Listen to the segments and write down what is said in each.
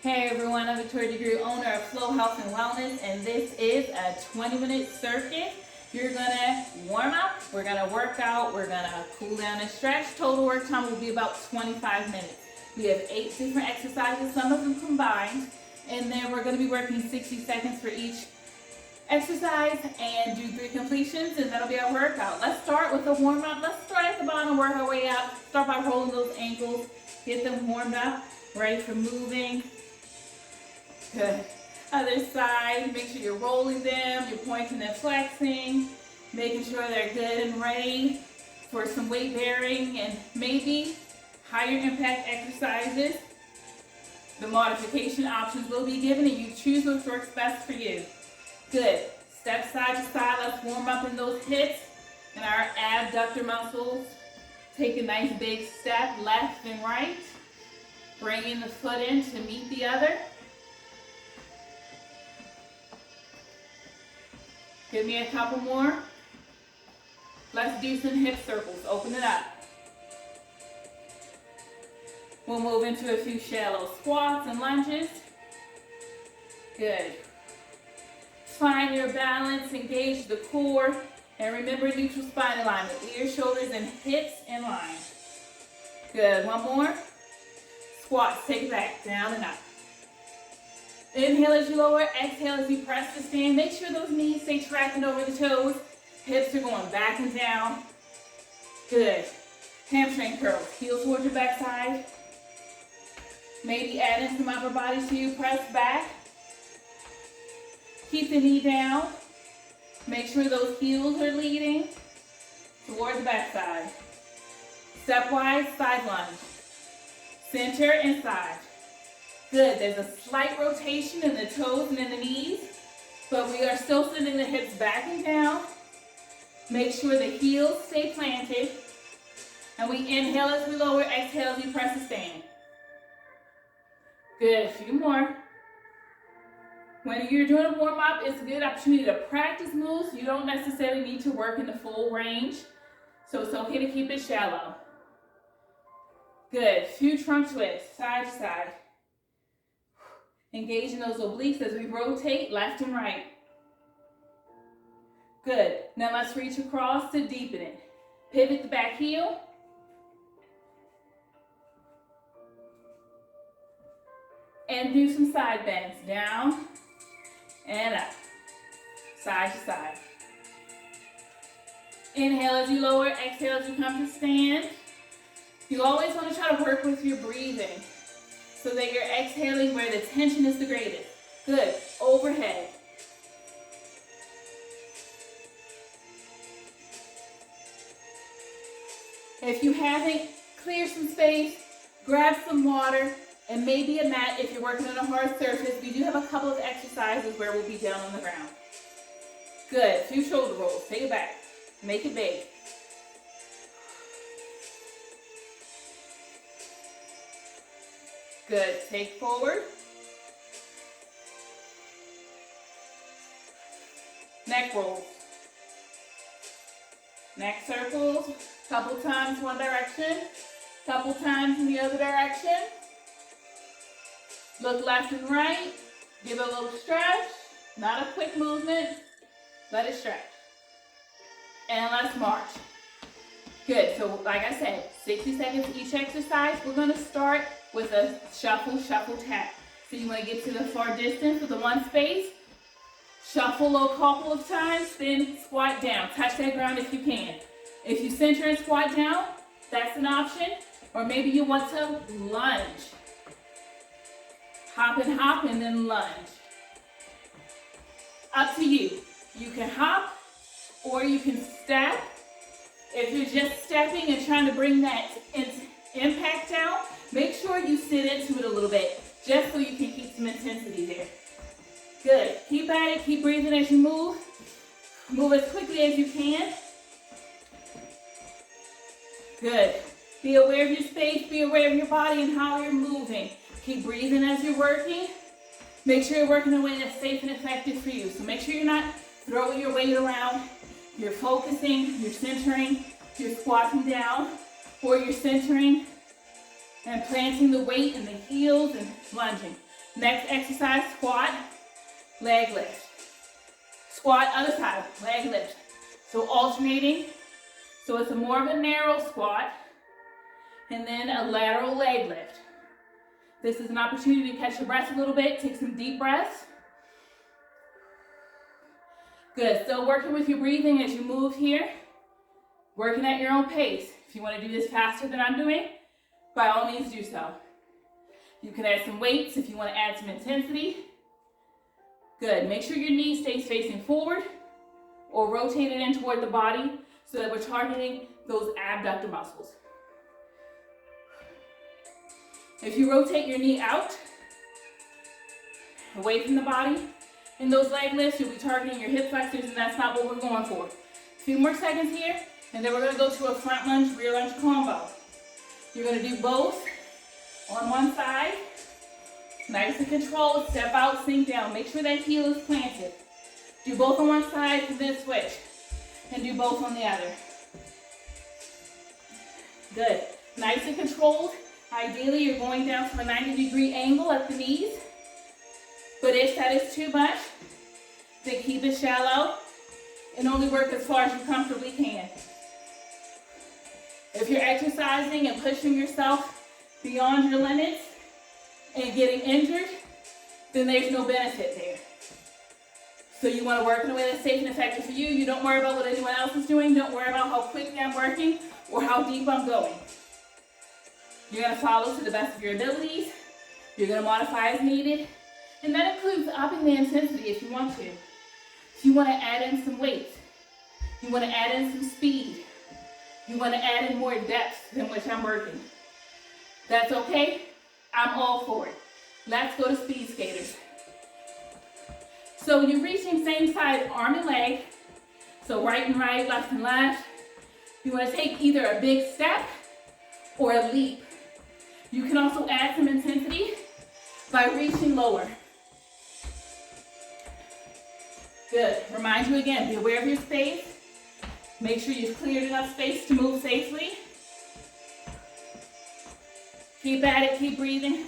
Hey everyone, I'm Victoria Degree, owner of Flow Health and Wellness, and this is a 20-minute circuit. You're gonna warm up, we're gonna work out, we're gonna cool down and stretch. Total work time will be about 25 minutes. We have 8 different exercises, some of them combined, and then we're gonna be working 60 seconds for each exercise and do 3 completions, and that'll be our workout. Let's start with a warm up. Let's start at the bottom, work our way up. Start by rolling those ankles, get them warmed up, ready for moving. Good. Other side, make sure you're rolling them, you're pointing and flexing, making sure they're good and ready for some weight bearing and maybe higher impact exercises. The modification options will be given and you choose what works best for you. Good. Step side to side, let's warm up in those hips and our abductor muscles. Take a nice big step left and right. Bringing the foot in to meet the other. Give me a couple more. Let's do some hip circles. Open it up. We'll move into a few shallow squats and lunges. Good. Find your balance, engage the core, and remember neutral spine alignment. Ears, shoulders, and hips in line. Good. One more. Squats. Take it back. Down and up. Inhale as you lower, exhale as you press to stand. Make sure those knees stay tracking over the toes. Hips are going back and down. Good. Hamstring curls. Heels towards your backside. Maybe add in some upper body to you. Press back. Keep the knee down. Make sure those heels are leading towards the backside. Stepwise side lunge. Center and side. Good, there's a slight rotation in the toes and in the knees, but we are still sending the hips back and down. Make sure the heels stay planted. And we inhale as we lower, exhale as we press to stand. Good, a few more. When you're doing a warm up, it's a good opportunity to practice moves. You don't necessarily need to work in the full range, so it's okay to keep it shallow. Good, few trunk twists, side to side. Engaging those obliques as we rotate left and right. Good. Now let's reach across to deepen it. Pivot the back heel. And do some side bends. Down and up. Side to side. Inhale as you lower, exhale as you come to stand. You always want to try to work with your breathing, so that you're exhaling where the tension is the greatest. Good. Overhead. If you haven't, clear some space, grab some water, and maybe a mat if you're working on a hard surface. We do have a couple of exercises where we'll be down on the ground. Good. Few shoulder rolls. Take it back. Make it big. Good. Take forward. Neck rolls. Neck circles. Couple times one direction. Couple times in the other direction. Look left and right. Give it a little stretch. Not a quick movement. Let it stretch. And let's march. Good. So like I said, 60 seconds each exercise. We're going to start with a shuffle, shuffle, tap. So you want to get to the far distance with the one space. Shuffle a couple of times, then squat down. Touch that ground if you can. If you center and squat down, that's an option. Or maybe you want to lunge. Hop and then lunge. Up to you. You can hop or you can step. If you're just stepping and trying to bring that impact down, make sure you sit into it a little bit, just so you can keep some intensity there. Good. Keep at it. Keep breathing as you move. Move as quickly as you can. Good. Be aware of your space. Be aware of your body and how you're moving. Keep breathing as you're working. Make sure you're working in a way that's safe and effective for you. So make sure you're not throwing your weight around. You're focusing. You're centering. You're squatting down. Or you're centering and planting the weight in the heels and lunging. Next exercise, squat, leg lift. Squat, other side, leg lift. So alternating. So it's a more of a narrow squat and then a lateral leg lift. This is an opportunity to catch your breath a little bit. Take some deep breaths. Good, still working with your breathing as you move here. Working at your own pace. If you want to do this faster than I'm doing, by all means do so. You can add some weights if you want to add some intensity. Good, make sure your knee stays facing forward or rotated in toward the body so that we're targeting those abductor muscles. If you rotate your knee out, away from the body, in those leg lifts, you'll be targeting your hip flexors, and that's not what we're going for. A few more seconds here, and then we're gonna go to a front lunge, rear lunge combo. You're gonna do both on one side. Nice and controlled, step out, sink down. Make sure that heel is planted. Do both on one side, then switch. And do both on the other. Good, nice and controlled. Ideally, you're going down from a 90-degree angle at the knees. But if that is too much, then keep it shallow and only work as far as you comfortably can. If you're exercising and pushing yourself beyond your limits and getting injured, then there's no benefit there. So you want to work in a way that's safe and effective for you. You don't worry about what anyone else is doing. Don't worry about how quickly I'm working or how deep I'm going. You're going to follow to the best of your abilities. You're going to modify as needed. And that includes upping the intensity if you want to. If you want to add in some weight, you want to add in some speed, you want to add in more depth than which I'm working. That's okay. I'm all for it. Let's go to speed skaters. So when you're reaching same side arm and leg, so right and right, left and left, you want to take either a big step or a leap. You can also add some intensity by reaching lower. Good. Remind you again, be aware of your space. Make sure you've cleared enough space to move safely. Keep at it, keep breathing.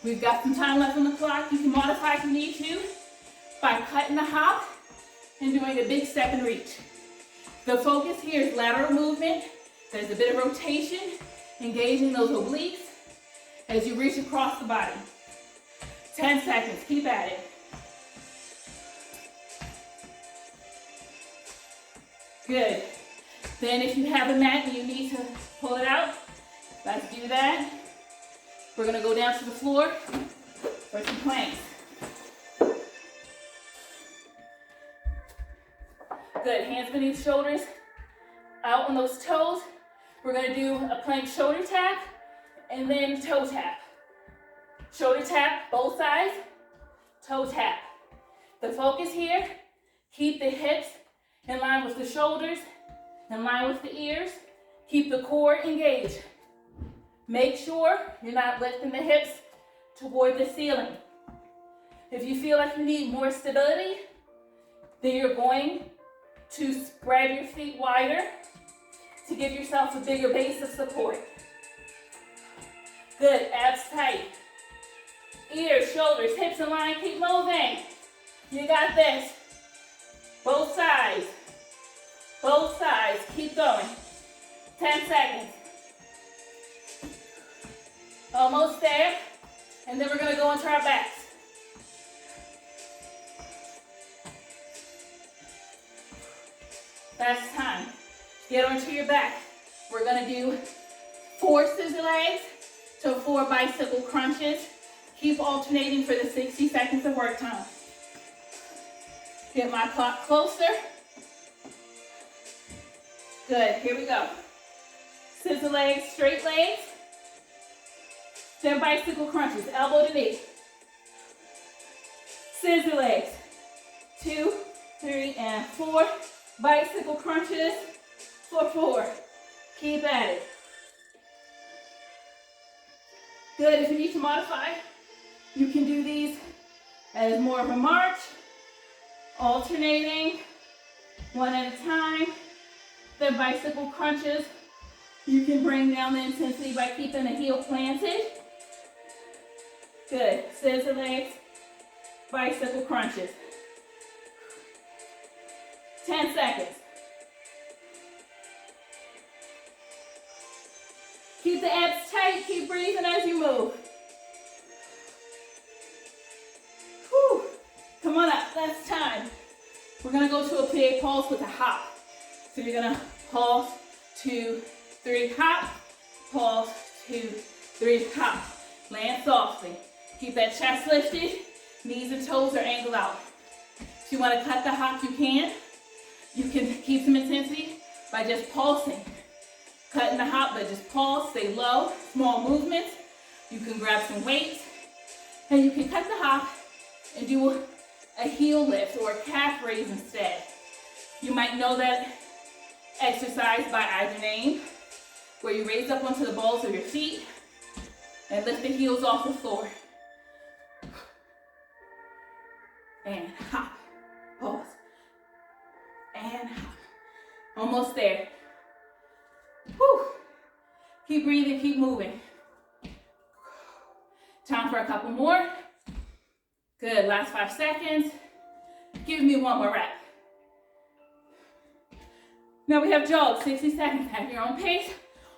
We've got some time left on the clock. You can modify if you need to by cutting the hop and doing a big step and reach. The focus here is lateral movement. There's a bit of rotation, engaging those obliques as you reach across the body. 10 seconds, keep at it. Good. Then if you have a mat and you need to pull it out, let's do that. We're gonna go down to the floor for some planks. Good, hands beneath shoulders, out on those toes. We're gonna do a plank shoulder tap and then toe tap. Shoulder tap, both sides, toe tap. The focus here, keep the hips in line with the shoulders, in line with the ears. Keep the core engaged. Make sure you're not lifting the hips toward the ceiling. If you feel like you need more stability, then you're going to spread your feet wider to give yourself a bigger base of support. Good, abs tight. Ears, shoulders, hips in line, keep moving. You got this. Both sides. Both sides, keep going. 10 seconds. Almost there. And then we're gonna go into our backs. That's time. Get onto your back. We're gonna do 4 scissor legs to 4 bicycle crunches. Keep alternating for the 60 seconds of work time. Get my clock closer. Good, here we go. Scissor legs, straight legs. Then bicycle crunches, elbow to knee. Scissor legs, 2, 3, and 4. Bicycle crunches for 4. Keep at it. Good, if you need to modify, you can do these as more of a march, alternating, one at a time. The bicycle crunches, you can bring down the intensity by keeping the heel planted. Good. Scissor legs, bicycle crunches. 10 seconds. Keep the abs tight. Keep breathing as you move. Whew. Come on up. Last time. We're going to go to a plie pulse with a hop. So you're going to pulse, 2, 3, hop. Pulse, 2, 3, hop. Land softly. Keep that chest lifted. Knees and toes are angled out. If you want to cut the hop, you can. You can keep some intensity by just pulsing. Cutting the hop, but just pulse, stay low, small movements. You can grab some weights, and you can cut the hop and do a heel lift or a calf raise instead. You might know that exercise by either name, where you raise up onto the balls of your feet and lift the heels off the floor. And hop, pause, and hop. Almost there. Whew. Keep breathing, keep moving. Time for a couple more. Good, last 5 seconds. Give me one more rep. Now we have jog, 60 seconds at your own pace,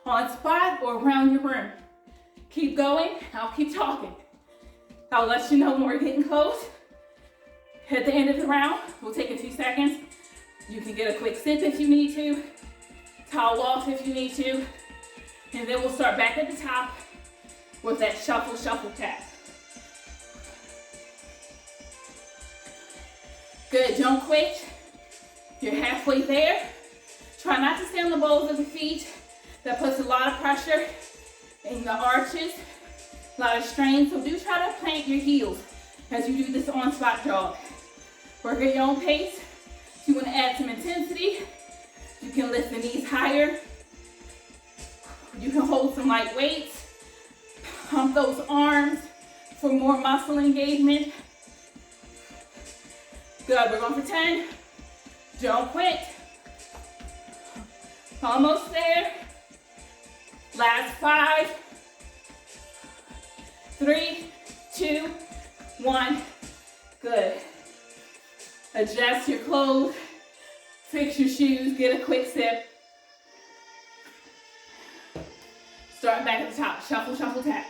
on spot or around your room. Keep going, I'll keep talking. I'll let you know when we're getting close. At the end of the round, we'll take a few seconds. You can get a quick sip if you need to, towel off if you need to, and then we'll start back at the top with that shuffle, shuffle tap. Good, don't quit. You're halfway there. Try not to stay on the balls of the feet. That puts a lot of pressure in the arches, a lot of strain. So do try to plant your heels as you do this on-spot jog. Work at your own pace. If you want to add some intensity, you can lift the knees higher. You can hold some light weights. Pump those arms for more muscle engagement. Good, we're going for 10. Don't quit. Almost there. Last 5. 3, 2, 1. Good. Adjust your clothes. Fix your shoes. Get a quick sip. Start back at the top. Shuffle, shuffle, tap.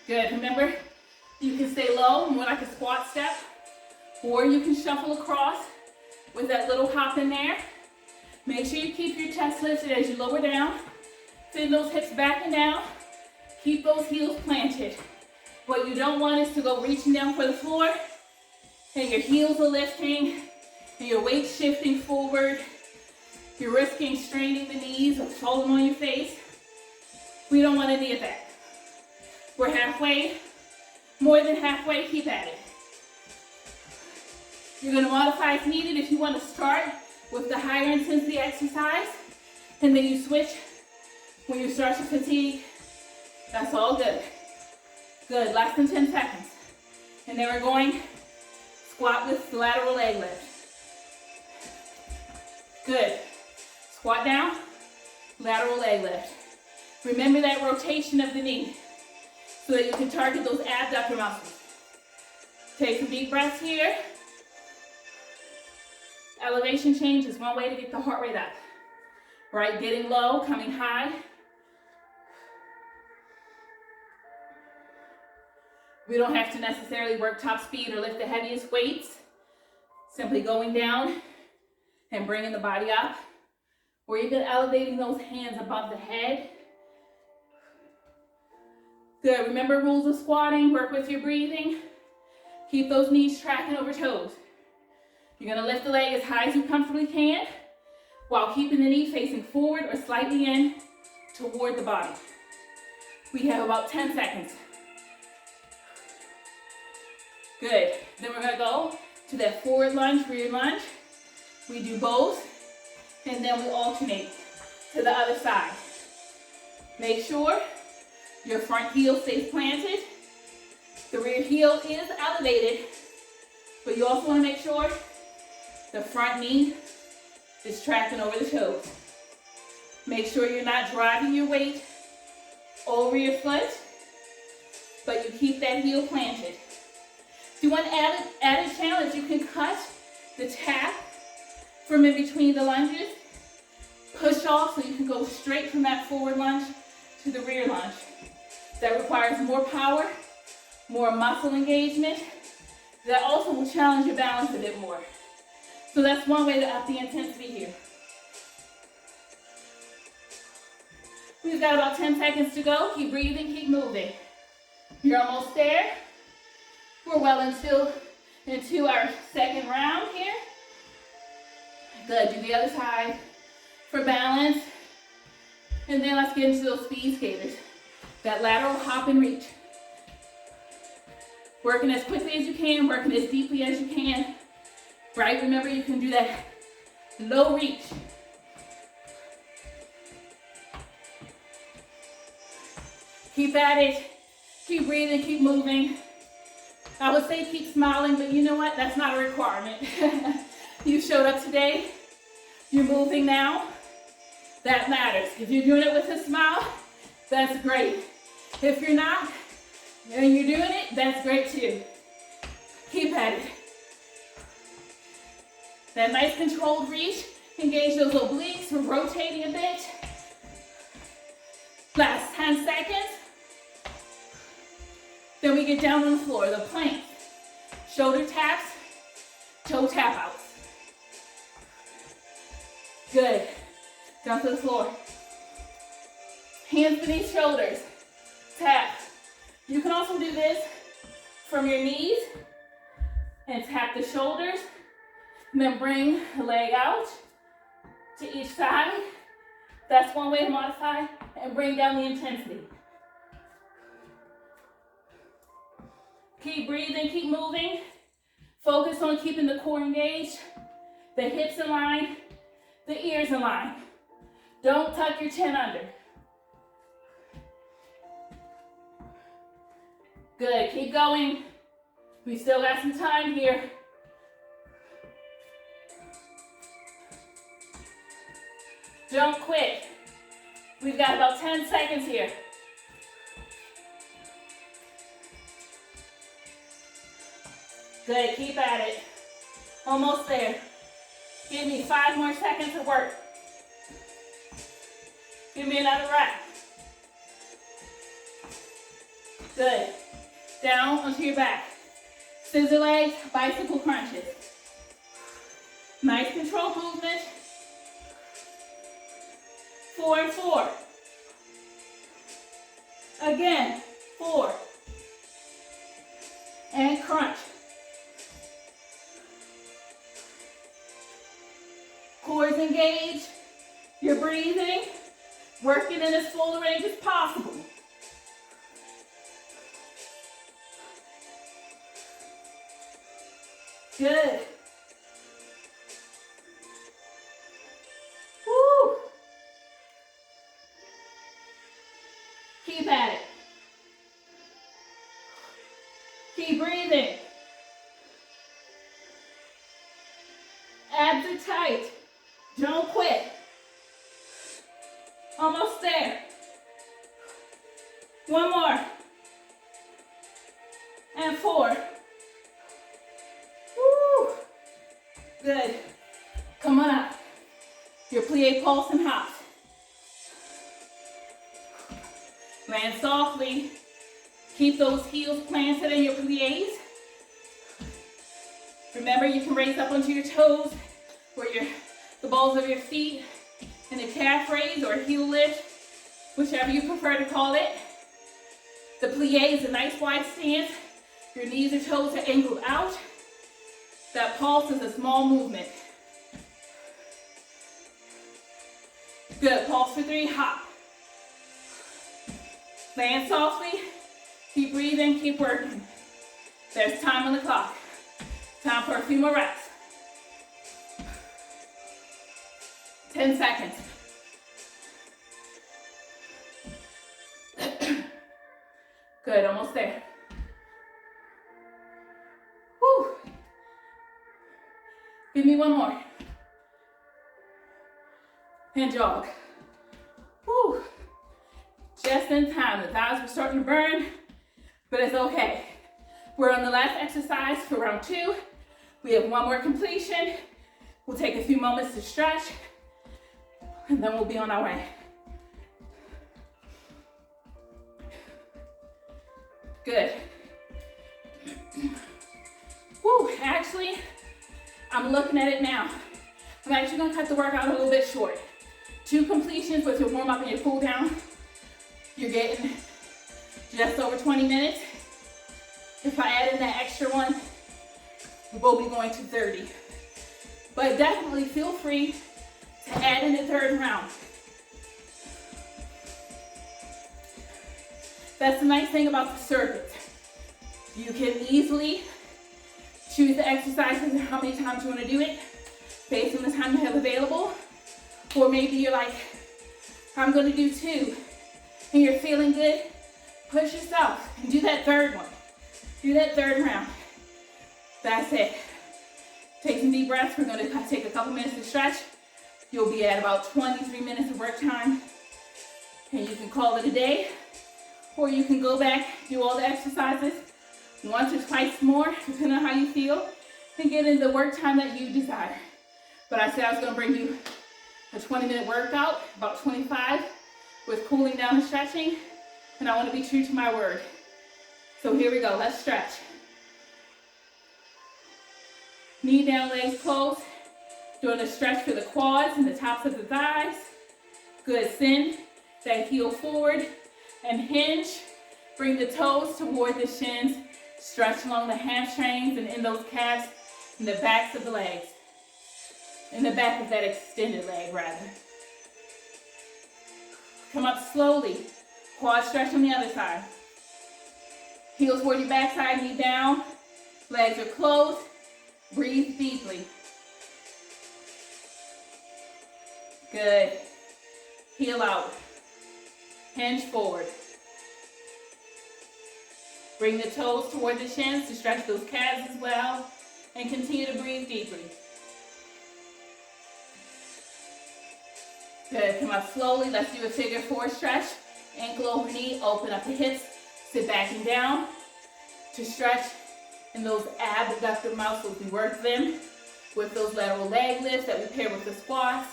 Good. Remember, you can stay low, more like a squat step, or you can shuffle across with that little hop in there. Make sure you keep your chest lifted as you lower down. Send those hips back and down. Keep those heels planted. What you don't want is to go reaching down for the floor and your heels are lifting and your weight shifting forward. You're risking straining the knees or falling on your face. We don't want any of that. We're halfway, more than halfway, keep at it. You're gonna modify if needed. If you wanna start with the higher intensity exercise and then you switch when you start to fatigue, that's all good. Good, less than 10 seconds. And then we're going squat with lateral leg lift. Good. Squat down, lateral leg lift. Remember that rotation of the knee so that you can target those abductor muscles. Take some deep breaths here. Elevation change is one way to get the heart rate up. Right, getting low, coming high. We don't have to necessarily work top speed or lift the heaviest weights. Simply going down and bringing the body up, or even elevating those hands above the head. Good, remember rules of squatting, work with your breathing. Keep those knees tracking over toes. You're gonna lift the leg as high as you comfortably can while keeping the knee facing forward or slightly in toward the body. We have about 10 seconds. Good, then we're gonna go to that forward lunge, rear lunge. We do both, and then we alternate to the other side. Make sure your front heel stays planted. The rear heel is elevated, but you also want to make sure the front knee is tracking over the toes. Make sure you're not driving your weight over your foot, but you keep that heel planted. If you want added challenge, you can cut the tap from in between the lunges. Push off so you can go straight from that forward lunge to the rear lunge. That requires more power, more muscle engagement. That also will challenge your balance a bit more. So that's one way to up the intensity here. We've got about 10 seconds to go. Keep breathing, keep moving. You're almost there. We're well into our second round here. Good, do the other side for balance. And then let's get into those speed skaters. That lateral hop and reach. Working as quickly as you can, working as deeply as you can. Right, remember you can do that low reach. Keep at it, keep breathing, keep moving. I would say keep smiling, but you know what? That's not a requirement. You showed up today, you're moving now. That matters. If you're doing it with a smile, that's great. If you're not, and you're doing it, that's great too. Keep at it. That nice controlled reach. Engage those obliques. We're rotating a bit. Last 10 seconds. Then we get down on the floor, the planks. Shoulder taps, toe tap outs. Good. Down to the floor. Hands beneath shoulders. Tap. You can also do this from your knees and tap the shoulders. And then bring the leg out to each side. That's one way to modify and bring down the intensity. Keep breathing, keep moving. Focus on keeping the core engaged, the hips in line, the ears in line. Don't tuck your chin under. Good, keep going. We still got some time here. Don't quit. We've got about 10 seconds here. Good, keep at it. Almost there. Give me 5 more seconds of work. Give me another rep. Good. Down onto your back. Scissor legs, bicycle crunches. Nice control movement. 4 and 4. Again, 4. And crunch. Cores engaged. You're breathing. Working in as full range as possible. Good. Woo. Keep at it. Keep breathing. Abs are tight. Don't quit. Almost there. One more. And 4. Woo. Good. Come on up. Your plie, pulse, and hops. Land softly. Keep those heels planted in your plies. Remember, you can raise up onto your toes, or the balls of your feet in a calf raise or heel lift, whichever you prefer to call it. The plie is a nice wide stance. Your knees or toes are angled out. That pulse is a small movement. Good, pulse for 3, hop. Land softly, keep breathing, keep working. There's time on the clock. Time for a few more reps. 10 seconds. Good, almost there. Whew. Give me one more. And jog. Whew. Just in time. The thighs were starting to burn, but it's okay. We're on the last exercise for round 2. We have one more completion. We'll take a few moments to stretch, and then we'll be on our way. Good. Woo, actually, I'm looking at it now. I'm actually gonna cut the workout a little bit short. 2 completions with your warm up and your cool down. You're getting just over 20 minutes. If I add in that extra one, we'll be going to 30. But definitely feel free to add in the 3rd round. That's the nice thing about the circuit. You can easily choose the exercises and how many times you want to do it based on the time you have available. Or maybe you're like, I'm going to do 2 and you're feeling good. Push yourself and do that 3rd one. Do that 3rd round. That's it. Take some deep breaths. We're going to take a couple minutes to stretch. You'll be at about 23 minutes of work time. And you can call it a day. Or you can go back, do all the exercises once or twice more, depending on how you feel, and get in the work time that you desire. But I said I was going to bring you a 20-minute workout, about 25, with cooling down and stretching, and I want to be true to my word. So here we go, let's stretch. Knee down, legs closed. Doing a stretch for the quads and the tops of the thighs. Good, send that heel forward and hinge. Bring the toes toward the shins. Stretch along the hamstrings and in those calves and the backs of the legs. In the back of that extended leg, rather. Come up slowly. Quad stretch on the other side. Heels toward your backside, knee down. Legs are closed. Breathe deeply. Good. Heel out. Hinge forward. Bring the toes toward the shins to stretch those calves as well. And continue to breathe deeply. Good. Come up slowly. Let's do a figure 4 stretch. Ankle over knee. Open up the hips. Sit back and down. To stretch in those abductor muscles. We work them with those lateral leg lifts that we pair with the squats.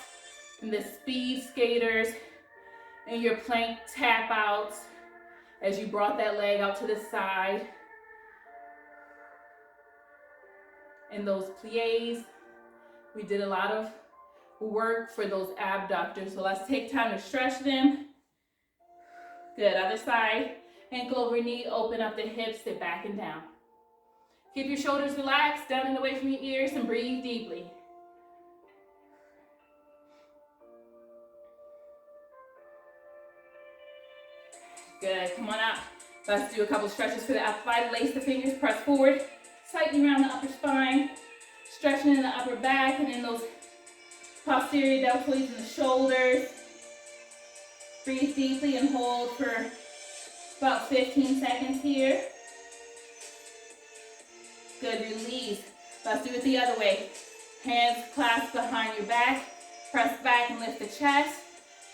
And the speed skaters. And your plank tap outs. As you brought that leg out to the side. And those plies. We did a lot of work for those abductors. So let's take time to stretch them. Good, other side. Ankle over knee, open up the hips, sit back and down. Keep your shoulders relaxed, down and away from your ears, and breathe deeply. Good, come on up. Let's do a couple stretches for the upper body. Lace the fingers, press forward, tightly around the upper spine, stretching in the upper back and in those posterior deltoids in the shoulders. Breathe deeply and hold for about 15 seconds here. Good, release. Let's do it the other way. Hands clasped behind your back. Press back and lift the chest.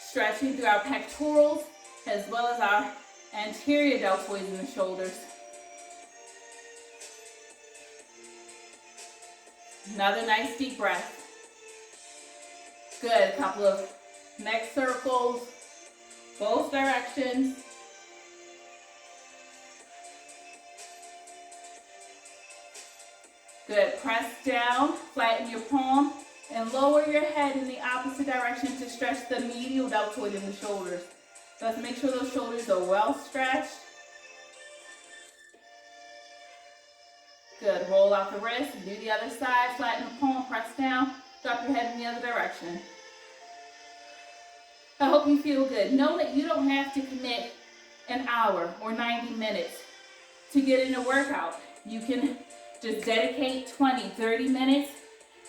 Stretching through our pectorals as well as our anterior deltoids in the shoulders. Another nice deep breath. Good, a couple of neck circles, both directions. Good, press down, flatten your palm, and lower your head in the opposite direction to stretch the medial deltoid in the shoulders. Let's make sure those shoulders are well stretched. Good, roll out the wrist, do the other side, flatten the palm, press down, drop your head in the other direction. I hope you feel good. Know that you don't have to commit an hour or 90 minutes to get in a workout. You can just dedicate 20, 30 minutes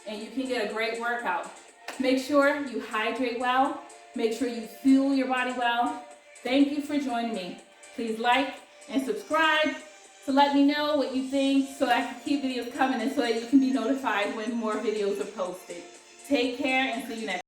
and you can get a great workout. Make sure you hydrate well. Make sure you fuel your body well. Thank you for joining me. Please like and subscribe to let me know what you think so I can keep videos coming and so that you can be notified when more videos are posted. Take care and see you next time.